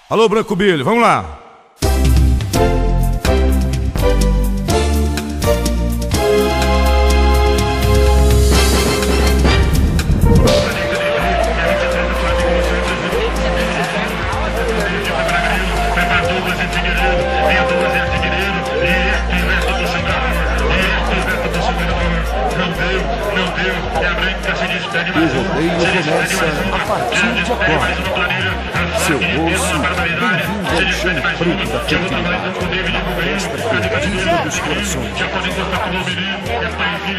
Alô, Branco Bilho, vamos lá. O rodeio começa a partir de agora. Seu moço, bem-vindo ao chão preto da fertilidade, a festa perdida dos corações.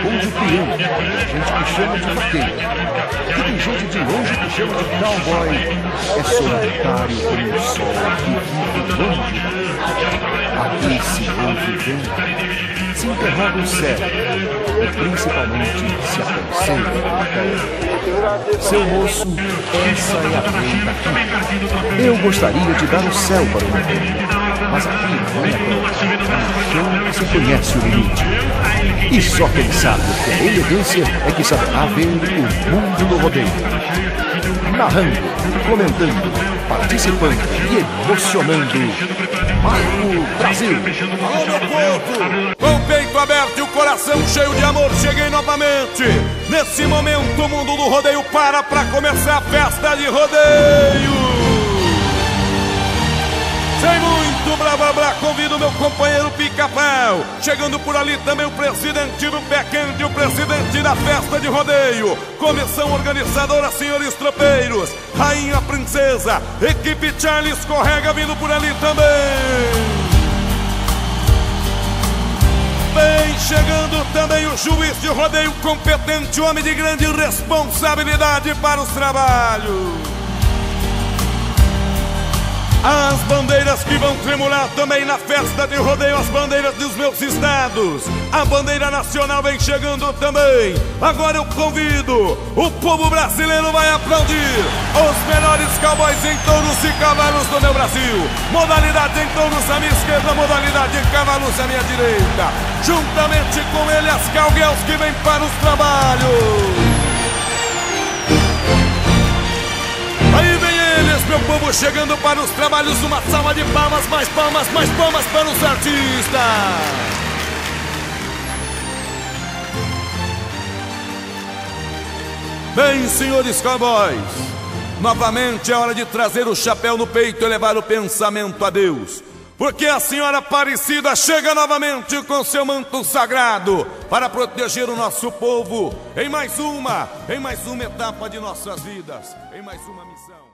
Ou de peão, tem gente que chama de vaqueiro, e tem gente de longe que chama de cowboy. É solitário como o sol que vive longe da terra. Aqui se ouve bem, se enterrar no céu, e principalmente se aconselha na terra. Seu moço, essa é a lei daqui. Eu gostaria de dar o céu para o mundo, mas aqui não é no chão que se conhece o limite. E só quem sabe o que é elegância é que saberá ver o mundo do rodeio. Narrando, comentando, participando e emocionando, Marco Brasil. Alô, meu povo! Com o peito aberto e o coração cheio de amor, cheguei novamente. Nesse momento, o mundo do rodeio para começar a festa de rodeio. Sem muito blá blá blá, convido meu companheiro Pica-Pau. Chegando por ali também o presidente do pé quente, o presidente da festa de rodeio. Comissão organizadora, senhores tropeiros, rainha princesa, equipe Charlie escorrega vindo por ali também. Vem chegando também o juiz de rodeio competente, homem de grande responsabilidade para os trabalhos. As bandeiras que vão tremular também na festa de rodeio, as bandeiras dos meus estados. A bandeira nacional vem chegando também. Agora eu convido, o povo brasileiro vai aplaudir os melhores cowboys em touros e cavalos do meu Brasil. Modalidade em touros à minha esquerda, modalidade em cavalos à minha direita. Juntamente com ele as cowgirls que vêm para os trabalhos. Aí vem eles, meu povo, chegando para os trabalhos. Uma salva de palmas, mais palmas, mais palmas para os artistas. Bem, senhores cowboys, novamente é hora de trazer o chapéu no peito e levar o pensamento a Deus. Porque a senhora Aparecida chega novamente com seu manto sagrado para proteger o nosso povo em mais uma etapa de nossas vidas, em mais uma missão.